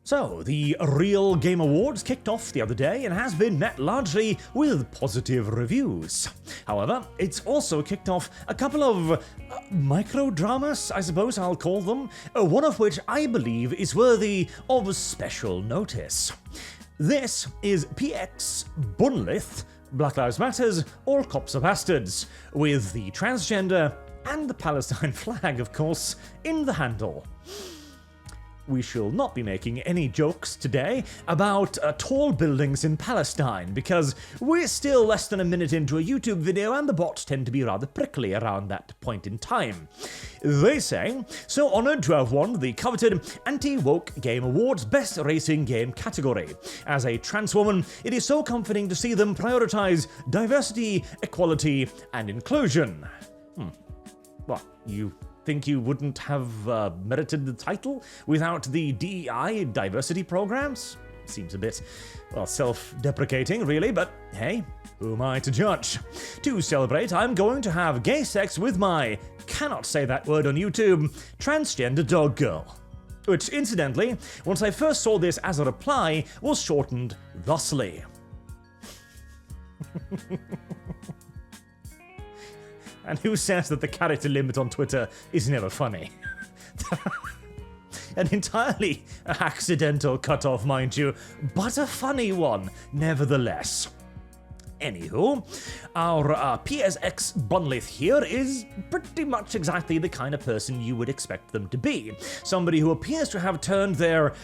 So, the Real Game Awards kicked off the other day and has been met largely with positive reviews. However, it's also kicked off a couple of micro-dramas, I suppose I'll call them, one of which I believe is worthy of special notice. This is PX Bunlith, Black Lives Matters, All Cops Are Bastards, with the transgender and the Palestine flag, of course, in the handle. We shall not be making any jokes today about tall buildings in Palestine, because we're still less than a minute into a YouTube video and the bots tend to be rather prickly around that point in time. They say, so honoured to have won the coveted Anti-Woke Game Awards Best Racing Game category. As a trans woman, it is so comforting to see them prioritise diversity, equality and inclusion. What, you think you wouldn't have merited the title without the DEI diversity programs? Seems a bit, well, self-deprecating, really, but hey, who am I to judge? To celebrate, I'm going to have gay sex with my, cannot say that word on YouTube, transgender dog girl. Which, incidentally, once I first saw this as a reply, was shortened thusly. And who says that the character limit on Twitter is never funny? An entirely accidental cutoff, mind you, but a funny one, nevertheless. Anywho, our PSX Bunlith here is pretty much exactly the kind of person you would expect them to be. Somebody who appears to have turned their,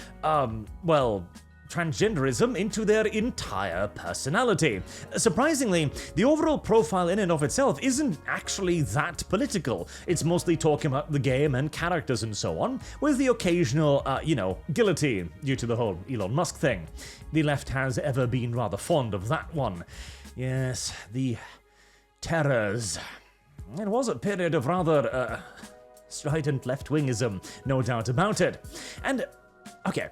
transgenderism into their entire personality. Surprisingly, the overall profile in and of itself isn't actually that political. It's mostly talking about the game and characters and so on, with the occasional, guillotine due to the whole Elon Musk thing. The left has ever been rather fond of that one. Yes, the terrors. It was a period of rather, strident left-wingism, no doubt about it. And, okay,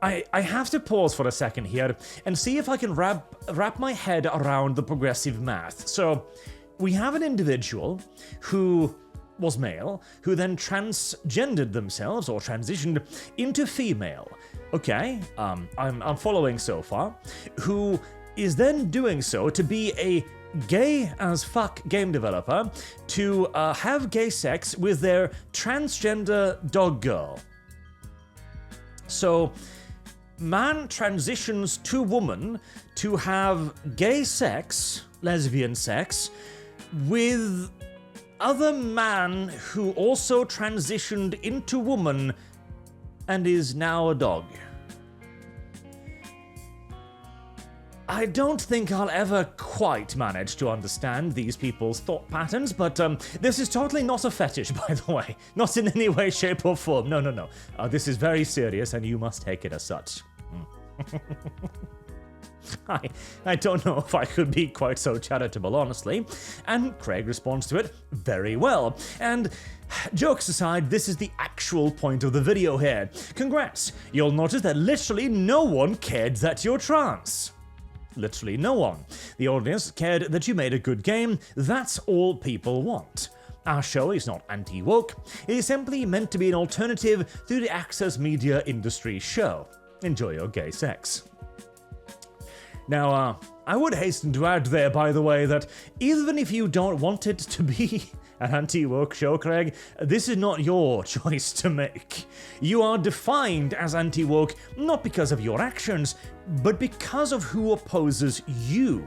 I have to pause for a second here and see if I can wrap my head around the progressive math. So, we have an individual who was male, who then transgendered themselves, or transitioned, into female. Okay, I'm following so far. Who is then doing so to be a gay as fuck game developer to have gay sex with their transgender dog girl. So, man transitions to woman to have gay sex, lesbian sex, with other man who also transitioned into woman and is now a dog. I don't think I'll ever quite manage to understand these people's thought patterns, but this is totally not a fetish, by the way. Not in any way, shape, or form. No. This is very serious, and you must take it as such. I don't know if I could be quite so charitable, honestly. And Craig responds to it very well. And jokes aside, this is the actual point of the video here. Congrats! You'll notice that literally no one cared that you're trans. Literally no one. The audience cared that you made a good game. That's all people want. Our show is not anti-woke. It is simply meant to be an alternative to the access media industry show. Enjoy your gay sex. Now, I would hasten to add there, by the way, that even if you don't want it to be an anti-woke show, Craig, this is not your choice to make. You are defined as anti-woke not because of your actions, but because of who opposes you.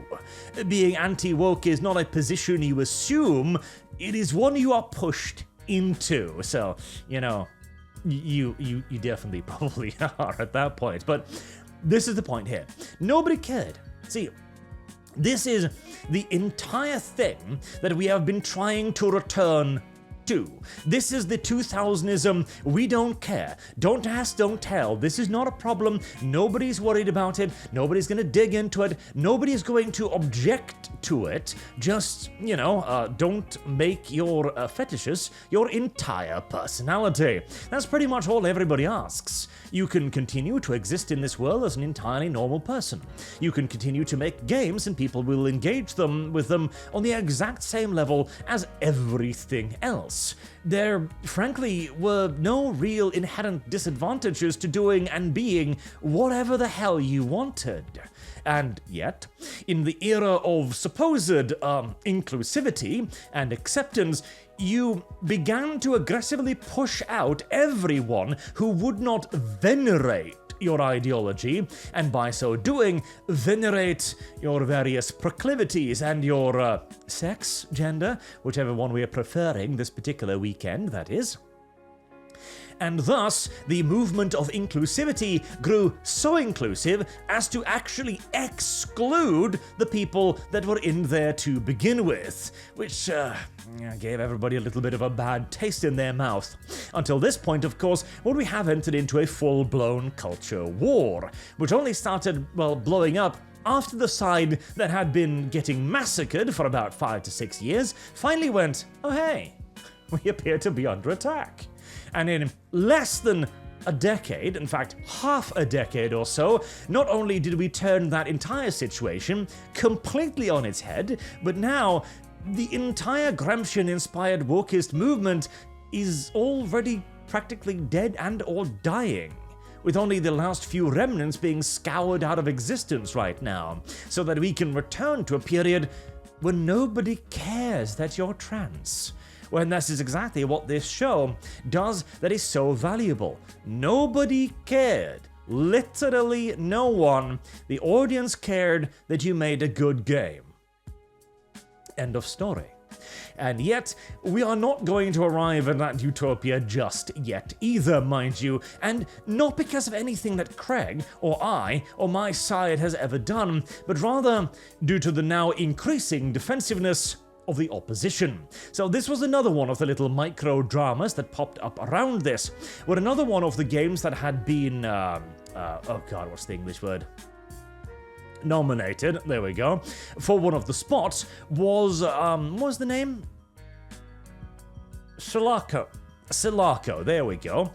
Being anti-woke is not a position you assume, it is one you are pushed into. So, you definitely probably are at that point. But this is the point here. Nobody cared. See, this is the entire thing that we have been trying to return to. This is the 2000ism, we don't care. Don't ask, don't tell. This is not a problem. Nobody's worried about it. Nobody's going to dig into it. Nobody's going to object to it. Just, don't make your fetishes your entire personality. That's pretty much all everybody asks. You can continue to exist in this world as an entirely normal person. You can continue to make games and people will engage with them on the exact same level as everything else. else. There, frankly, were no real inherent disadvantages to doing and being whatever the hell you wanted. And yet, in the era of supposed inclusivity and acceptance, you began to aggressively push out everyone who would not venerate your ideology, and by so doing, venerate your various proclivities and your sex, gender, whichever one we are preferring this particular weekend, that is. And thus, the movement of inclusivity grew so inclusive as to actually exclude the people that were in there to begin with, which gave everybody a little bit of a bad taste in their mouth. Until this point, of course, when we have entered into a full-blown culture war, which only started, well, blowing up after the side that had been getting massacred for about 5 to 6 years finally went, oh hey, we appear to be under attack. And in less than a decade, in fact, half a decade or so, not only did we turn that entire situation completely on its head, but now the entire Gramscian-inspired wokeist movement is already practically dead and or dying, with only the last few remnants being scoured out of existence right now, so that we can return to a period when nobody cares that you're trans. When this is exactly what this show does that is so valuable. Nobody cared. Literally no one. The audience cared that you made a good game. End of story. And yet, we are not going to arrive at that utopia just yet either, mind you, and not because of anything that Craig, or I, or my side has ever done, but rather due to the now increasing defensiveness of the opposition. So this was another one of the little micro dramas that popped up around this, where another one of the games that had been, oh god, what's the English word? Nominated, there we go, for one of the spots was, what was the name? Sulaco, there we go.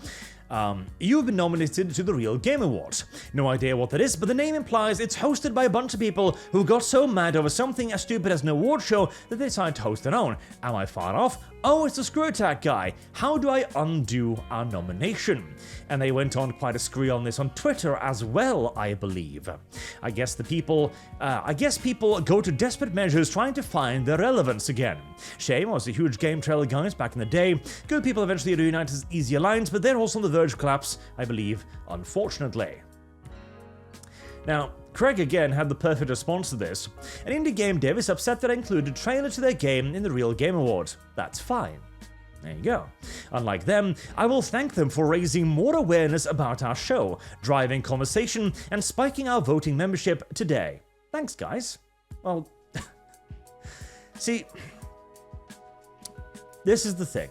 You've been nominated to the Real Game Awards. No idea what that is, but the name implies it's hosted by a bunch of people who got so mad over something as stupid as an award show that they decided to host their own. Am I far off? Oh, it's the Screw Attack guy. How do I undo our nomination? And they went on quite a screw on this on Twitter as well, I believe. I guess people go to desperate measures trying to find their relevance again. Shame, I was a huge game trailer guys back in the day. Good people eventually reunite as easy alliance, but they're also on the verge of collapse, I believe, unfortunately. Now, Craig again had the perfect response to this. An indie game dev is upset that I included a trailer to their game in the Real Game Awards. That's fine. There you go. Unlike them, I will thank them for raising more awareness about our show, driving conversation, and spiking our voting membership today. Thanks, guys. Well, see, this is the thing.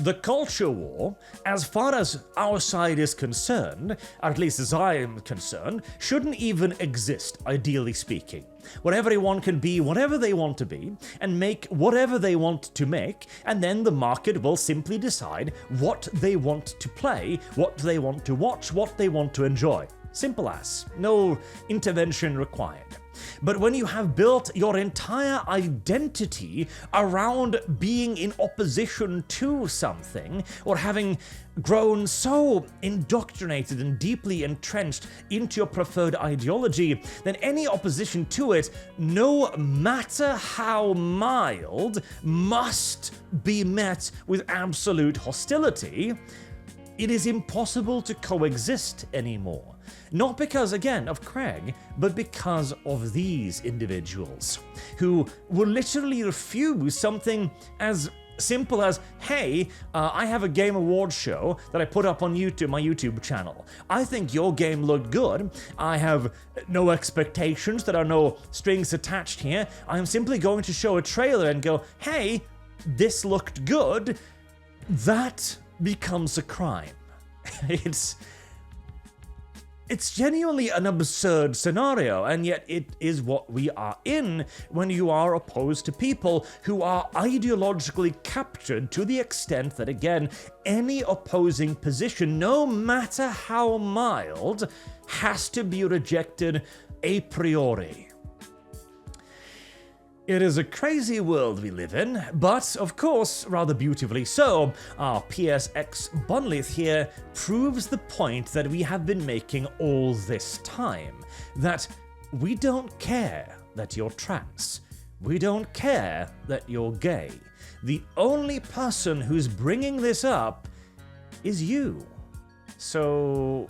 The culture war, as far as our side is concerned, or at least as I am concerned, shouldn't even exist, ideally speaking. Where everyone can be whatever they want to be, and make whatever they want to make, and then the market will simply decide what they want to play, what they want to watch, what they want to enjoy. Simple as. No intervention required. But when you have built your entire identity around being in opposition to something, or having grown so indoctrinated and deeply entrenched into your preferred ideology, then any opposition to it, no matter how mild, must be met with absolute hostility. It is impossible to coexist anymore. Not because, again, of Craig, but because of these individuals who will literally refuse something as simple as, hey, I have a game awards show that I put up on YouTube, my YouTube channel. I think your game looked good. I have no expectations, there are no strings attached here. I am simply going to show a trailer and go, hey, this looked good. That becomes a crime. It's genuinely an absurd scenario, and yet it is what we are in when you are opposed to people who are ideologically captured to the extent that, again, any opposing position, no matter how mild, has to be rejected a priori. It is a crazy world we live in, but of course, rather beautifully so, our PSX Bonlith here proves the point that we have been making all this time, that we don't care that you're trans. We don't care that you're gay. The only person who's bringing this up is you. So,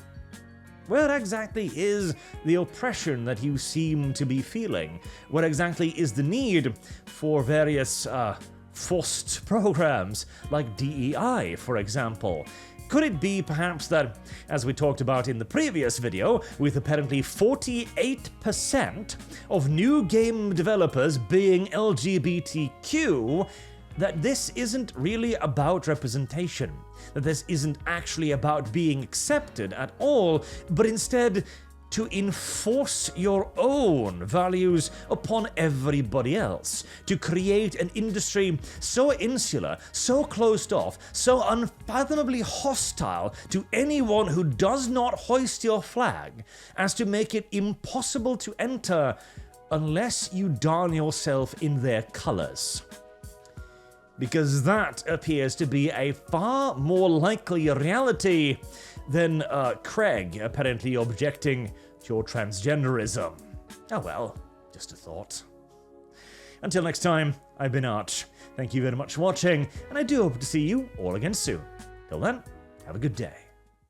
where exactly is the oppression that you seem to be feeling? Where exactly is the need for various forced programs like DEI, for example? Could it be perhaps that, as we talked about in the previous video, with apparently 48% of new game developers being LGBTQ, that this isn't really about representation, that this isn't actually about being accepted at all, but instead to enforce your own values upon everybody else, to create an industry so insular, so closed off, so unfathomably hostile to anyone who does not hoist your flag, as to make it impossible to enter unless you don yourself in their colors. Because that appears to be a far more likely reality than Craig apparently objecting to your transgenderism. Oh well, just a thought. Until next time, I've been Arch. Thank you very much for watching, and I do hope to see you all again soon. Till then, have a good day.